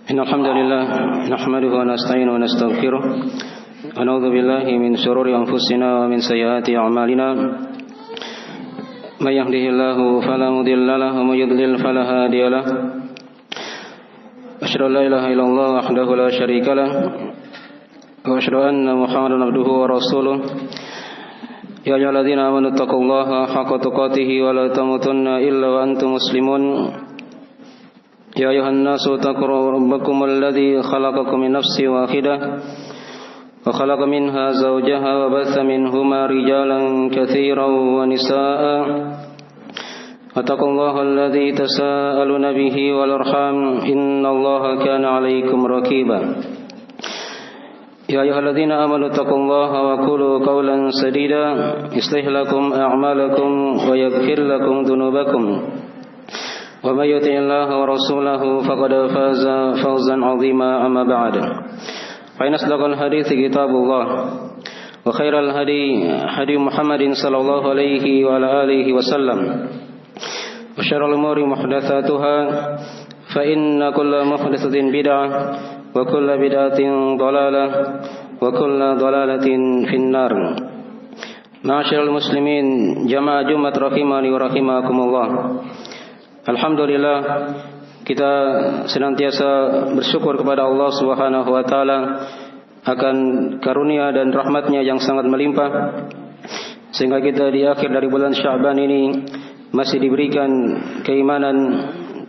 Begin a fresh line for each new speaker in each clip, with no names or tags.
إن الحمد لله نحمده ونستعينه ونستغفره ونعوذ بالله من شرور أنفسنا ومن سيئات أعمالنا من يهده الله فلا مضل له ومن يضلل فلا هادي له أشهد أن لا إله إلا الله وحده لا شريك له وأشهد أن محمدا عبده ورسوله يا أيها الذين آمنوا اتقوا الله حق تقاته ولا تموتن إلا وأنتم مسلمون يا أيها الناس اتقوا ربكم الذي خلقكم من نفس واحدة وخلق منها زوجها وبث منهما رجالا كثيرا ونساء واتقوا الله الذي تساءلون به والأرحام إن الله كان عليكم رقيبا يا أيها الذين آمنوا اتقوا الله وقولوا قولا سديدا يصلح لكم أعمالكم ويغفر لكم ذنوبكم ومن يطع الله ورسوله فقد فاز فوزا عظيما أما بعد فإن أصدق الحديث كتاب الله وخير الهدي هدي محمد صلى الله عليه وعلى آله وسلم وشر الأمور محدثاتها فإن كل محدثة بدعة وكل بدعة ضلالة وكل ضلالة في النار. Ma'asyiral muslimin jamaah Jumat rahimani wa rahimakumullah. Alhamdulillah, kita senantiasa bersyukur kepada Allah Subhanahu wa taala akan karunia dan rahmatnya yang sangat melimpah, sehingga kita di akhir dari bulan Sya'ban ini masih diberikan keimanan,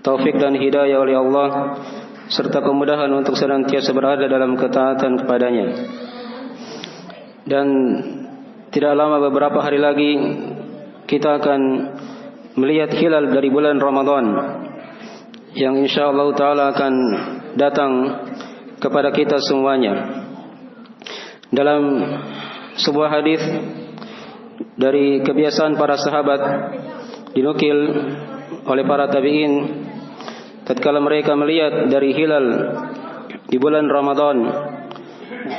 taufik dan hidayah oleh Allah, serta kemudahan untuk senantiasa berada dalam ketaatan kepadanya. Dan tidak lama, beberapa hari lagi kita akan melihat hilal dari bulan Ramadan yang insyaallah ta'ala akan datang kepada kita semuanya. Dalam sebuah hadis dari kebiasaan para sahabat, dinukil oleh para tabi'in, tatkala mereka melihat dari hilal di bulan Ramadan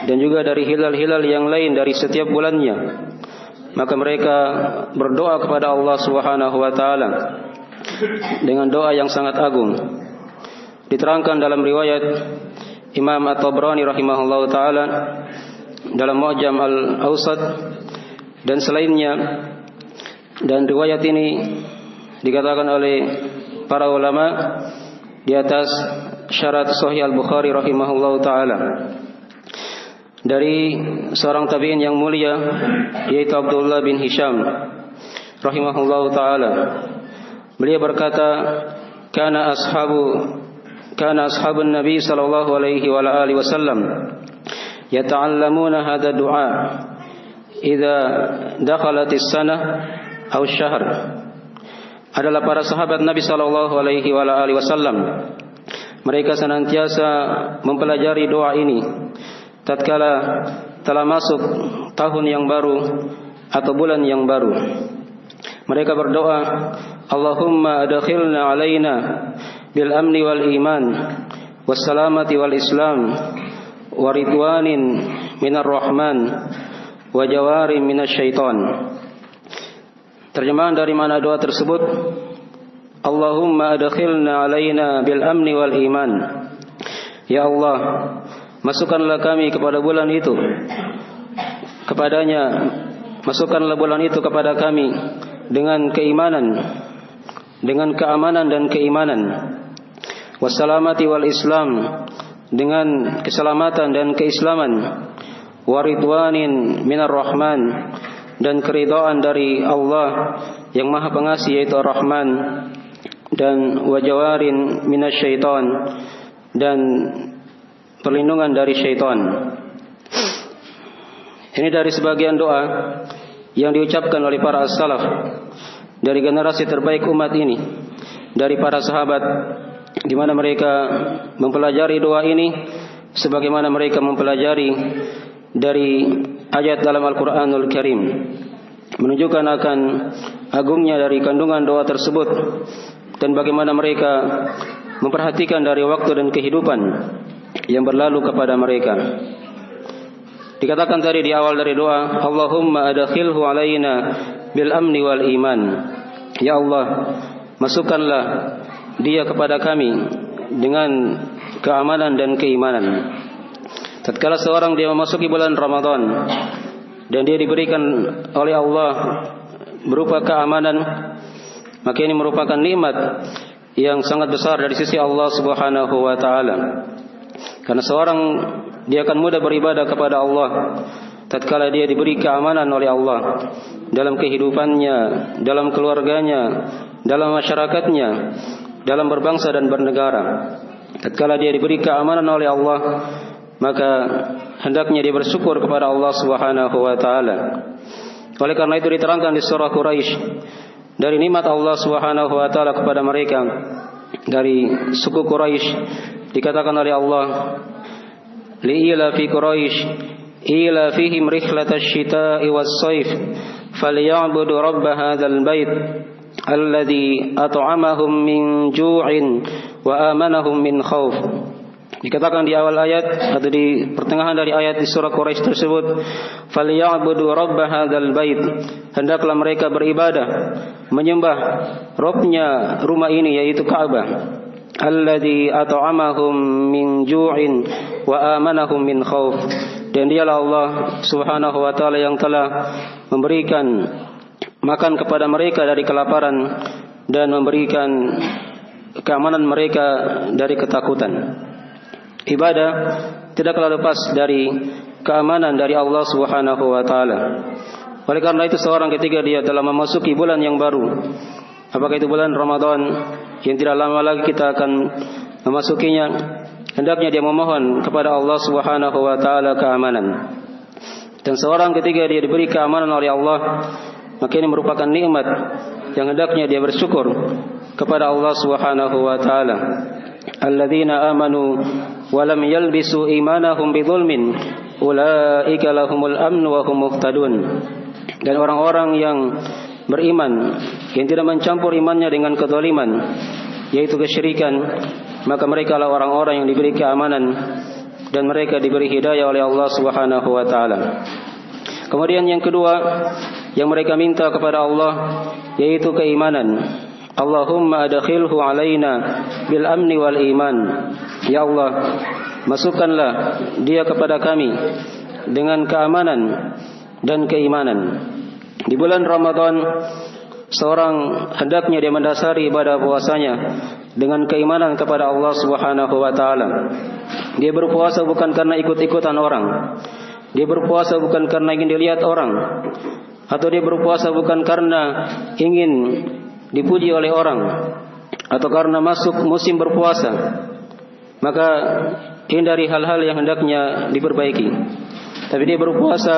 dan juga dari hilal-hilal yang lain dari setiap bulannya, maka mereka berdoa kepada Allah Subhanahu wa taala dengan doa yang sangat agung. Diterangkan dalam riwayat Imam At-Tabrani rahimahullahu taala dalam Mu'jam Al-Awsat dan selainnya, dan riwayat ini dikatakan oleh para ulama di atas syarat Sahih Al-Bukhari rahimahullahu taala dari seorang tabi'in yang mulia, yaitu Abdullah bin Hisham rahimahullahu taala. Beliau berkata, kana ashabun Nabi sallallahu alaihi wa alihi wasallam yata'allamuna hadha du'a idza dakhalatis sanah aw syahr. Adalah para sahabat Nabi sallallahu alaihi wa alihi wasallam, mereka senantiasa mempelajari doa ini tatkala telah masuk tahun yang baru atau bulan yang baru. Mereka berdoa, Allahumma adkhilna alaina bil amni wal iman was salamati wal islam wa ridwanin minar rahman wa jawarin minasy syaitan. Terjemahan dari mana doa tersebut? Allahumma adkhilna alaina bil amni wal iman. Ya Allah, masukkanlah kami kepada bulan itu, kepadanya, masukkanlah bulan itu kepada kami dengan keimanan, dengan keamanan dan keimanan, wassalamati wal islam, dengan keselamatan dan keislaman, waridwanin minar rahman, dan keridhaan dari Allah yang maha pengasih yaitu Ar-Rahman, dan wajawarin minasy syaitan, dan perlindungan dari syaitan. Ini dari sebagian doa yang diucapkan oleh para as-salaf dari generasi terbaik umat ini, dari para sahabat, di mana mereka mempelajari doa ini sebagaimana mereka mempelajari dari ayat dalam Al-Quranul Karim, menunjukkan akan agungnya dari kandungan doa tersebut dan bagaimana mereka memperhatikan dari waktu dan kehidupan yang berlalu kepada mereka. Dikatakan tadi di awal dari doa, Allahumma adkhilhu alaina bil amni wal iman. Ya Allah, masukkanlah dia kepada kami dengan keamanan dan keimanan. Tatkala seorang dia memasuki bulan Ramadan dan dia diberikan oleh Allah berupa keamanan, maka ini merupakan nikmat yang sangat besar dari sisi Allah Subhanahu wa taala. Karena seorang dia akan mudah beribadah kepada Allah tatkala dia diberi keamanan oleh Allah dalam kehidupannya, dalam keluarganya, dalam masyarakatnya, dalam berbangsa dan bernegara. Tatkala dia diberi keamanan oleh Allah, maka hendaknya dia bersyukur kepada Allah Subhanahu wa taala. Oleh karena itu diterangkan di surah Quraisy dari nikmat Allah Subhanahu wa taala kepada mereka dari suku Quraisy, dikatakan oleh Allah, li'ila fi Quraisy ila fihim rihlatash shita'i was-sayf falyabudu rabb hadzal bait alladzi at'amahum min ju'in wa amanahum min khauf. Dikatakan di awal ayat atau di pertengahan dari ayat di surah Quraisy tersebut, falyabudu rabb hadzal bait, hendaklah mereka beribadah menyembah Rabbnya rumah ini, yaitu Ka'bah, alladzi at'amahum min ju'in wa amanahum min khauf, dan dialah Allah Subhanahu wa taala yang telah memberikan makan kepada mereka dari kelaparan dan memberikan keamanan mereka dari ketakutan. Ibadah tidaklah lepas dari keamanan dari Allah Subhanahu wa taala. Oleh karena itu seorang ketika dia dalam memasuki bulan yang baru, apakah itu bulan Ramadan yang tidak lama lagi kita akan memasukinya, hendaknya dia memohon kepada Allah Subhanahu wa taala keamanan. Dan seorang ketika dia diberi keamanan oleh Allah, maka ini merupakan nikmat yang hendaknya dia bersyukur kepada Allah Subhanahu wa taala. Alladzina amanu wa lam yalbisu imanahum bidzulmin ulaika lahumul amn wa hum muhtadun. Dan orang-orang yang beriman yang tidak mencampur imannya dengan kezaliman, yaitu kesyirikan, maka mereka adalah orang-orang yang diberi keamanan dan mereka diberi hidayah oleh Allah Subhanahu wa taala. Kemudian yang kedua yang mereka minta kepada Allah yaitu keimanan. Allahumma adkhilhu alaina bil amni wal iman. Ya Allah, masukkanlah dia kepada kami dengan keamanan dan keimanan. Di bulan Ramadan seorang hendaknya dia mendasari ibadah puasanya dengan keimanan kepada Allah Subhanahu wa taala. Dia berpuasa bukan karena ikut-ikutan orang. Dia berpuasa bukan karena ingin dilihat orang, atau dia berpuasa bukan karena ingin dipuji oleh orang, atau karena masuk musim berpuasa. Maka hindari hal-hal yang hendaknya diperbaiki. Tapi dia berpuasa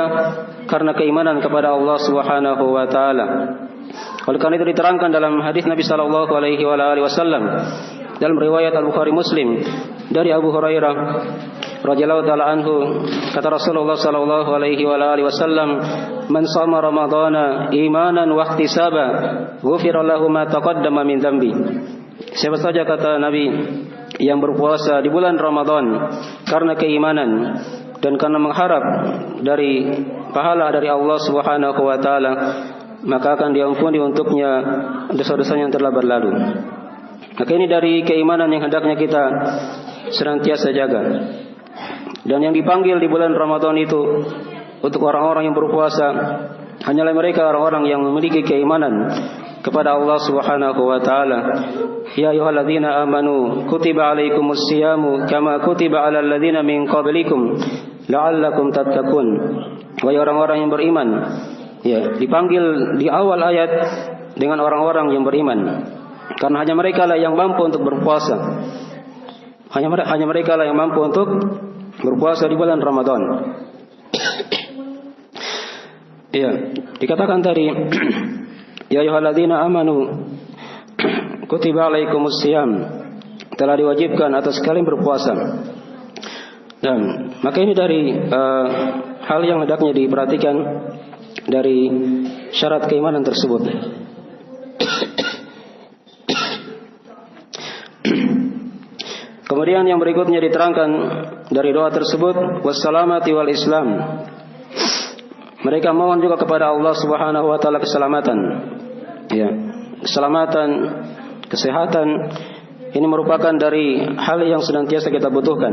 karena keimanan kepada Allah Subhanahu wa taala. Oleh karena itu diterangkan dalam hadis Nabi sallallahu alaihi wasallam dalam riwayat Al-Bukhari Muslim dari Abu Hurairah radhiyallahu taala anhu, kata Rasulullah sallallahu alaihi wasallam, man shama ramadhana imanan wa ihtisaba ghufira lahu ma taqaddama min dhanbi. Siapa saja, kata Nabi, yang berpuasa di bulan Ramadan karena keimanan dan karena mengharap dari pahala dari Allah Subhanahu wa taala, maka akan diampuni untuknya dosa-dosanya yang telah berlalu. Maka ini dari keimanan yang hendaknya kita senantiasa jaga. Dan yang dipanggil di bulan Ramadan itu untuk orang-orang yang berpuasa hanyalah mereka orang-orang yang memiliki keimanan kepada Allah Subhanahu wa taala. Ya ayyuhalladzina amanu kutiba alaikumus siyamu kama kutiba alal ladzina min qablikum la'allakum tattaqun. Wahai orang-orang yang beriman, ya, dipanggil di awal ayat dengan orang-orang yang beriman, karena hanya mereka lah yang mampu untuk berpuasa. Hanya mereka lah yang mampu untuk berpuasa di bulan Ramadan. Ya, dikatakan tadi ya ayyuhalladzina amanu kutiba alaikumus siyam, telah diwajibkan atas kalian berpuasa. Dan maka ini dari hal yang hendaknya diperhatikan dari syarat keimanan tersebut. Kemudian yang berikutnya diterangkan dari doa tersebut, wassalamati wal Islam. Mereka mohon juga kepada Allah Subhanahu wa taala keselamatan. Ya, keselamatan, kesehatan ini merupakan dari hal yang senantiasa kita butuhkan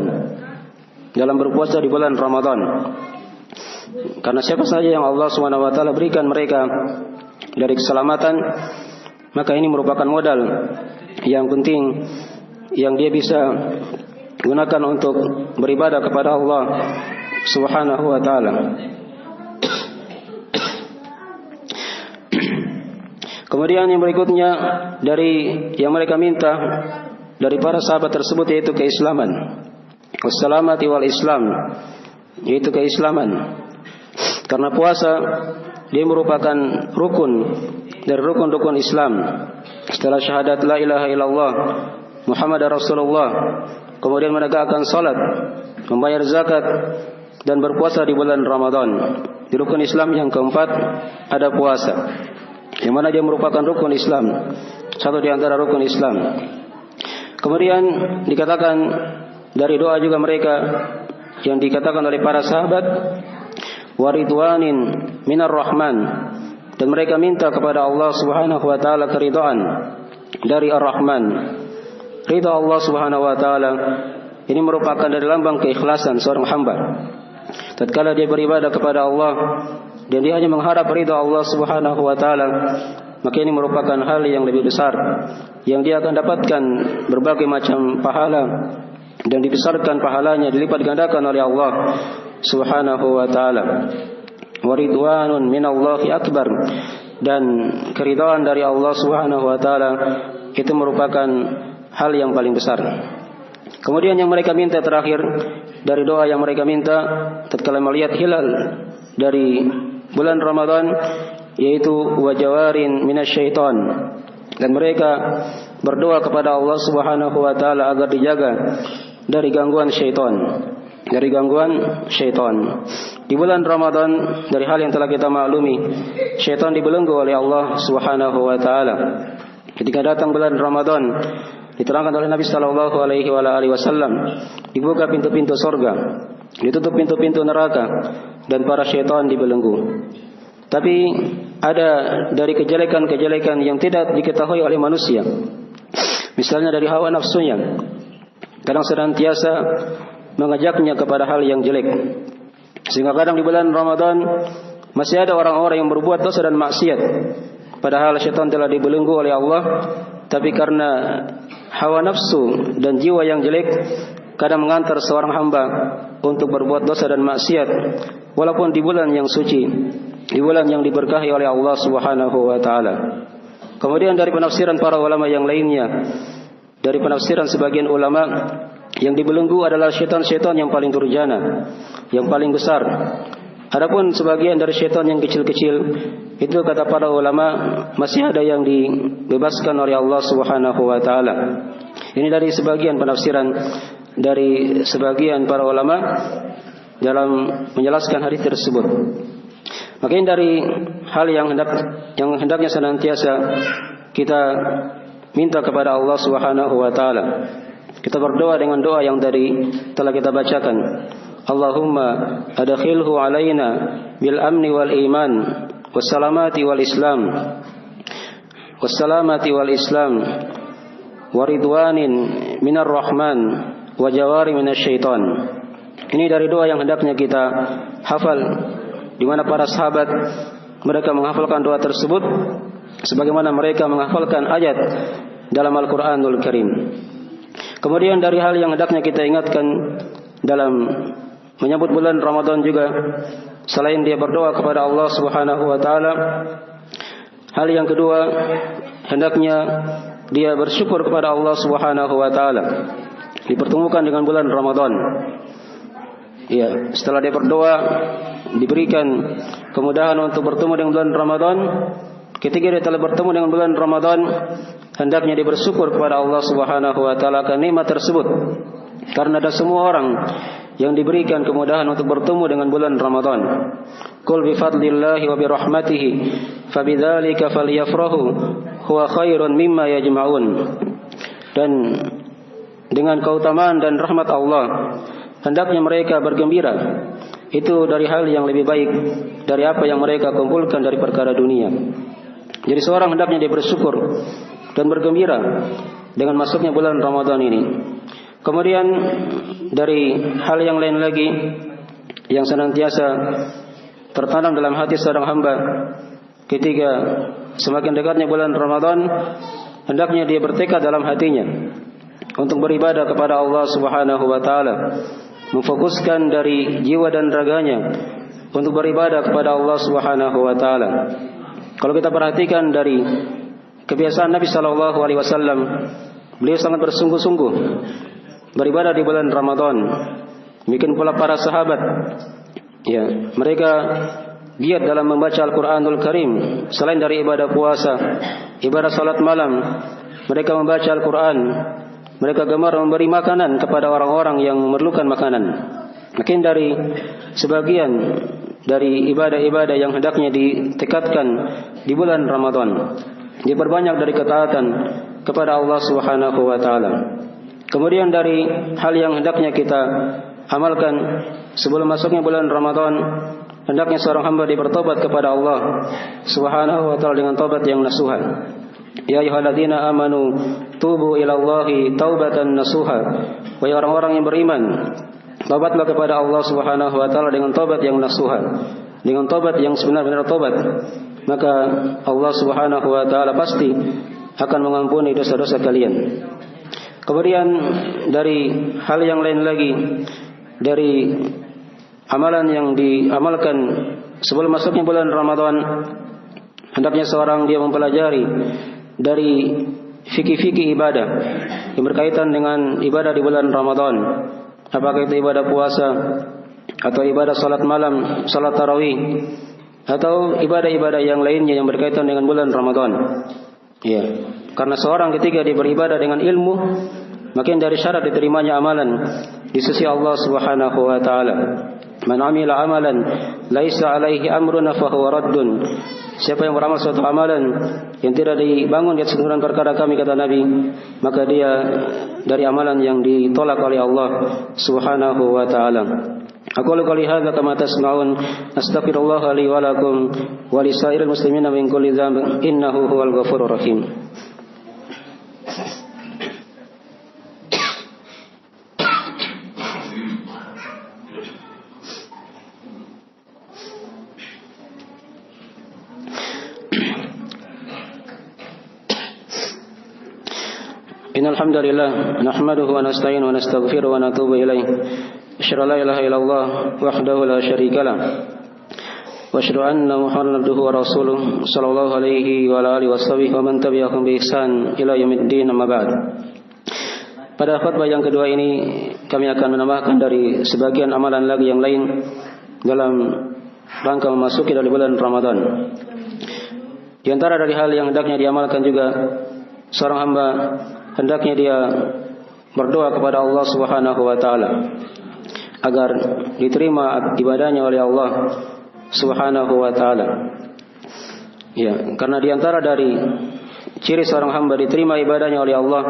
dalam berpuasa di bulan Ramadan. Karena siapa saja yang Allah SWT berikan mereka dari keselamatan, maka ini merupakan modal yang penting yang dia bisa gunakan untuk beribadah kepada Allah Subhanahu wa taala. Kemudian yang berikutnya dari yang mereka minta dari para sahabat tersebut yaitu keislaman. Wassalamati wal Islam, yaitu keislaman. Karena puasa dia merupakan rukun dari rukun-rukun Islam. Setelah syahadat la ilaha illallah Muhammad Rasulullah, kemudian menegakkan salat, membayar zakat dan berpuasa di bulan Ramadan. Di rukun Islam yang keempat ada puasa, yang mana dia merupakan rukun Islam, satu di antara rukun Islam. Kemudian dikatakan dari doa juga mereka yang dikatakan oleh para sahabat, waridwanin minar rahman, dan mereka minta kepada Allah Subhanahu wa taala keridhaan dari Ar-Rahman. Ridha Allah Subhanahu wa taala ini merupakan dari lambang keikhlasan seorang hamba. Tatkala dia beribadah kepada Allah dan dia hanya mengharap ridha Allah Subhanahu wa taala, maka ini merupakan hal yang lebih besar yang dia akan dapatkan berbagai macam pahala dan dibesarkan pahalanya, dilipat gandakan oleh Allah Subhanahu wa taala. Waridwanun minallahi akbar, dan keridhaan dari Allah Subhanahu wa taala itu merupakan hal yang paling besar. Kemudian yang mereka minta terakhir dari doa yang mereka minta tatkala melihat hilal dari bulan Ramadan, yaitu wajawarin minasyaiton, dan mereka berdoa kepada Allah Subhanahu wa taala agar dijaga dari gangguan syaitan. Dari gangguan syaitan. Di bulan Ramadan, dari hal yang telah kita maklumi, syaitan dibelenggu oleh Allah Subhanahu wa taala. Ketika datang bulan Ramadan, diterangkan oleh Nabi sallallahu alaihi wasallam, dibuka pintu-pintu surga, ditutup pintu-pintu neraka, dan para syaitan dibelenggu. Tapi ada dari kejelekan-kejelekan yang tidak diketahui oleh manusia. Misalnya dari hawa nafsunya, kadang senantiasa mengajaknya kepada hal yang jelek. Sehingga kadang di bulan Ramadan masih ada orang-orang yang berbuat dosa dan maksiat, padahal syaitan telah dibelenggu oleh Allah, tapi karena hawa nafsu dan jiwa yang jelek kadang mengantar seorang hamba untuk berbuat dosa dan maksiat walaupun di bulan yang suci, di bulan yang diberkahi oleh Allah Subhanahu wa taala. Kemudian dari penafsiran para ulama yang lainnya, dari penafsiran sebagian ulama, yang dibelenggu adalah syaitan-syaitan yang paling durjana, yang paling besar. Adapun sebagian dari syaitan yang kecil-kecil, itu kata para ulama masih ada yang dibebaskan oleh Allah Subhanahu wa taala. Ini dari sebagian penafsiran dari sebagian para ulama dalam menjelaskan hadis tersebut. Maka ini dari hal yang hendaknya senantiasa kita minta kepada Allah Subhanahu wa taala. Kita berdoa dengan doa yang tadi telah kita bacakan. Allahumma adkhilhu alaina bil amni wal iman wassalamati wal islam waridwanin minar rahman wa jawari minasyaiton. Ini dari doa yang hendaknya kita hafal, di mana para sahabat mereka menghafalkan doa tersebut sebagaimana mereka menghafalkan ayat dalam Al-Qur'anul Karim. Kemudian dari hal yang hendaknya kita ingatkan dalam menyambut bulan Ramadan juga, selain dia berdoa kepada Allah Subhanahu wa taala, hal yang kedua hendaknya dia bersyukur kepada Allah Subhanahu wa taala dipertemukan dengan bulan Ramadan. Ya, setelah dia berdoa diberikan kemudahan untuk bertemu dengan bulan Ramadan, ketika dia telah bertemu dengan bulan Ramadan, hendaknya dia bersyukur kepada Allah Subhanahu wa taala akan nikmat tersebut. Karena ada semua orang yang diberikan kemudahan untuk bertemu dengan bulan Ramadan. Qul bi fadlillahi wa bi rahmatihi fabidzalika falyafrahu huwa khairun mimma yajma'un. Dan dengan keutamaan dan rahmat Allah hendaknya mereka bergembira. Itu dari hal yang lebih baik dari apa yang mereka kumpulkan dari perkara dunia. Jadi seorang hendaknya dia bersyukur dan bergembira dengan masuknya bulan Ramadan ini. Kemudian dari hal yang lain lagi yang senantiasa tertanam dalam hati seorang hamba ketika semakin dekatnya bulan Ramadan, hendaknya dia bertekad dalam hatinya untuk beribadah kepada Allah Subhanahu wa taala, memfokuskan dari jiwa dan raganya untuk beribadah kepada Allah Subhanahu wa taala. Kalau kita perhatikan dari kebiasaan Nabi sallallahu alaihi wasallam, beliau sangat bersungguh-sungguh beribadah di bulan Ramadan. Demikian pula para sahabat, ya, mereka giat dalam membaca Al-Qur'anul Karim. Selain dari ibadah puasa, ibadah salat malam, mereka membaca Al-Qur'an. Mereka gemar memberi makanan kepada orang-orang yang memerlukan makanan. Mungkin dari sebagian dari ibadah-ibadah yang hendaknya ditekadkan di bulan Ramadan, diperbanyak dari ketaatan kepada Allah Subhanahu wa taala. Kemudian dari hal yang hendaknya kita amalkan sebelum masuknya bulan Ramadan, hendaknya seorang hamba bertobat kepada Allah Subhanahu wa taala dengan taubat yang nasuha. Ya ayyuhalladzina amanu tubu ilallahi taubatan nasuha. Wahai orang-orang yang beriman, taubatlah kepada Allah Subhanahu wa taala dengan taubat yang nasuha, dengan taubat yang sebenar-benar taubat. Maka Allah Subhanahu wa taala pasti akan mengampuni dosa-dosa kalian. Kemudian dari hal yang lain lagi, dari amalan yang diamalkan sebelum masuknya bulan Ramadan, hendaknya seorang dia mempelajari dari fikih-fikih ibadah yang berkaitan dengan ibadah di bulan Ramadan. Apakah itu ibadah puasa, atau ibadah salat malam, salat tarawih, atau ibadah-ibadah yang lainnya yang berkaitan dengan bulan Ramadan. Ya, karena seorang ketika dia beribadah dengan ilmu, makin dari syarat diterimanya amalan di sisi Allah Subhanahu wa taala. Man amila amalan laisa alaihi amruna fahuwa raddun. Siapa yang beramal suatu amalan yang tidak dibangun di atas kebenaran perkara kami, kata Nabi, maka dia dari amalan yang ditolak oleh Allah Subhanahu wa taala. Aqulu qouli hadza kama tasma'un, astaghfirullah li wa lakum wa lisairil muslimina min kulli dzambin innahu huwal ghafurur rahim. Innal hamdalillah nahmaduhu wa nasta'inuhu wa nastaghfiruhu wa natubu ilaih. Asyhadu an la ilaha illallah wahdahu la syarika lah. Wa asyhadu anna Muhammadan abduhu wa rasuluh sallallahu alaihi wa ala alihi washabihi wa man tabi'ahum bi ihsan ila yaumiddin, amma ba'd. Pada khutbah yang kedua ini kami akan menambahkan dari sebagian amalan lagi yang lain dalam rangka memasuki dari bulan Ramadan. Di antara dari hal yang hendaknya diamalkan juga seorang hamba, hendaknya dia berdoa kepada Allah Subhanahu wa taala agar diterima ibadahnya oleh Allah Subhanahu wa taala. Ya, karena di antara dari ciri seorang hamba diterima ibadahnya oleh Allah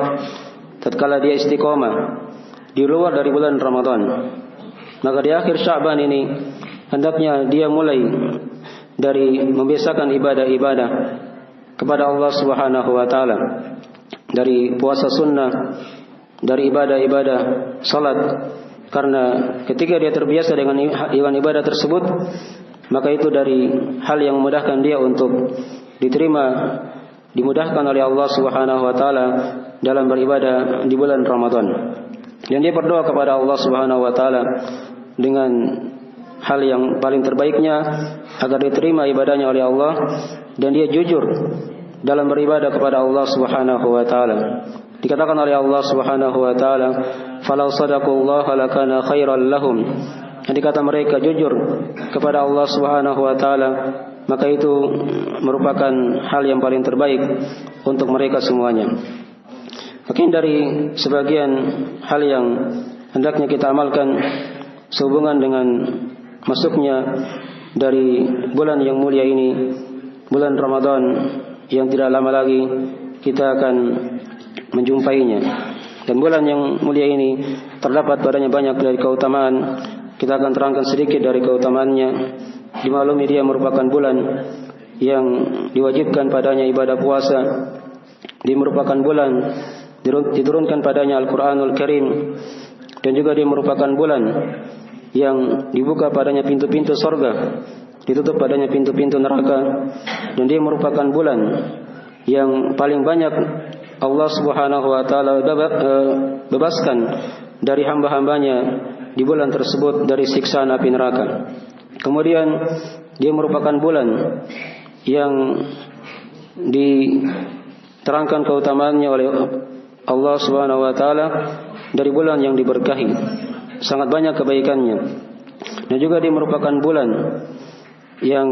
tatkala dia istiqomah di luar dari bulan Ramadan. Maka di akhir Sya'ban ini hendaknya dia mulai dari membiasakan ibadah-ibadah kepada Allah Subhanahu wa taala, dari puasa sunnah, dari ibadah-ibadah salat, karena ketika dia terbiasa dengan ibadah tersebut, maka itu dari hal yang memudahkan dia untuk diterima, dimudahkan oleh Allah Subhanahu wa taala dalam beribadah di bulan Ramadan. Dan dia berdoa kepada Allah Subhanahu wa taala dengan hal yang paling terbaiknya agar diterima ibadahnya oleh Allah, dan dia jujur dalam beribadah kepada Allah Subhanahu wa taala. Dikatakan oleh Allah Subhanahu wa taala, "Falau shadaqullaha lakana khairan lahum." Jadi kata mereka jujur kepada Allah Subhanahu wa taala, maka itu merupakan hal yang paling terbaik untuk mereka semuanya. Mungkin dari sebagian hal yang hendaknya kita amalkan sehubungan dengan masuknya dari bulan yang mulia ini, bulan Ramadan yang tidak lama lagi kita akan menjumpainya. Dan bulan yang mulia ini terdapat padanya banyak dari keutamaan. Kita akan terangkan sedikit dari keutamaannya. Dimaklumi dia merupakan bulan yang diwajibkan padanya ibadah puasa. Dia merupakan bulan diturunkan padanya Al-Quranul Karim, dan juga dia merupakan bulan yang dibuka padanya pintu-pintu surga, ditutup padanya pintu-pintu neraka, dan dia merupakan bulan yang paling banyak Allah Subhanahu wa taala bebaskan dari hamba-hambanya di bulan tersebut dari siksaan api neraka. Kemudian dia merupakan bulan yang diterangkan keutamaannya oleh Allah Subhanahu wa taala dari bulan yang diberkahi, sangat banyak kebaikannya. Dan juga dia merupakan bulan yang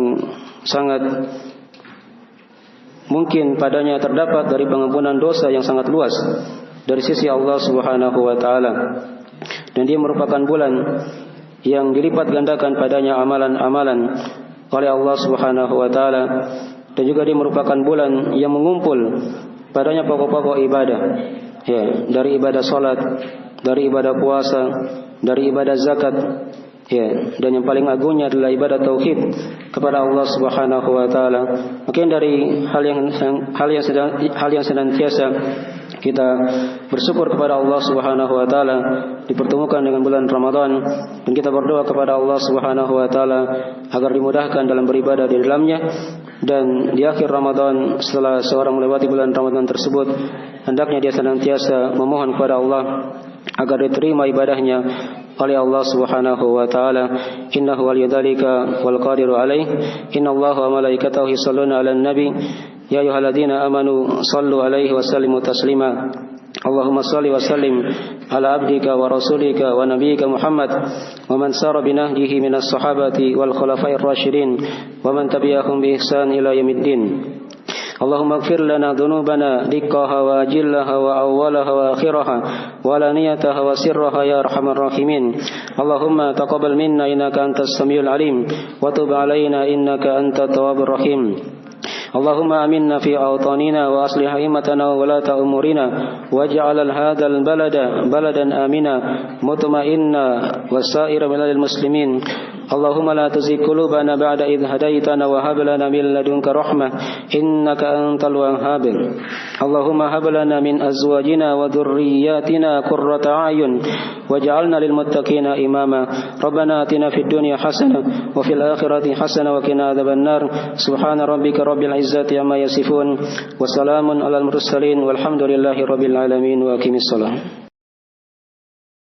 sangat mungkin padanya terdapat dari pengampunan dosa yang sangat luas dari sisi Allah Subhanahu wa taala. Dan dia merupakan bulan yang dilipat gandakan padanya amalan-amalan oleh Allah Subhanahu wa taala. Dan juga dia merupakan bulan yang mengumpul padanya pokok-pokok ibadah, ya, dari ibadah salat, dari ibadah puasa, dari ibadah zakat, ya, dan yang paling agungnya adalah ibadah tauhid kepada Allah Subhanahu wa taala. Mungkin dari hal yang senantiasa kita bersyukur kepada Allah Subhanahu wa taala dipertemukan dengan bulan Ramadan, dan kita berdoa kepada Allah Subhanahu wa taala agar dimudahkan dalam beribadah di dalamnya. Dan di akhir Ramadan, setelah seorang melewati bulan Ramadan tersebut, hendaknya dia senantiasa memohon kepada Allah agar diterima ibadahnya oleh Allah Subhanahu wa taala. Innahu waliyudzalika wal qadiru alaih. Innallaha wa malaikatahu yusholluna 'alan nabi ya ayyuhalladzina amanu shallu 'alaihi wa sallimu taslima. Allahumma shalli wa sallim ala abdika wa rasulika wa nabiyyika Muhammad wa man sara binahjihi minas sahabati wal khulafa'ir rasyidin wa man tabi'ahum bi ihsan ila yaumiddin. Allahumma ighfir lana dhunubana dikkaha wa ajillaha wa awwalaha wa akhiraha wa laniyataha wa sirraha ya arhamar rahimin. Allahumma taqabbal minna innaka antas samiul alim wa tub alaina innaka antat tawwabur rahim. Allahumma aminna fi awtanina wa aslih a'immatana wa walata umurina waj'al hadzal balada baladan amina mutma'inna wa sa'ira minal muslimin. Allahumma la tuzigh qulubana ba'da idh hadaitana wa hab lana min ladunka rahmah innaka antal wahhab. Allahumma hab lana min azwajina wa dhurriyyatina qurrata a'yun waj'alna lil muttaqina imama. Rabbana atina fid dunya hasanah wa fil akhirati hasanah wa qina adzabannar. Subhana rabbika rabbil izzati amma yasifun wa salamun alal mursalin walhamdulillahi rabbil alamin wa aqimis salam.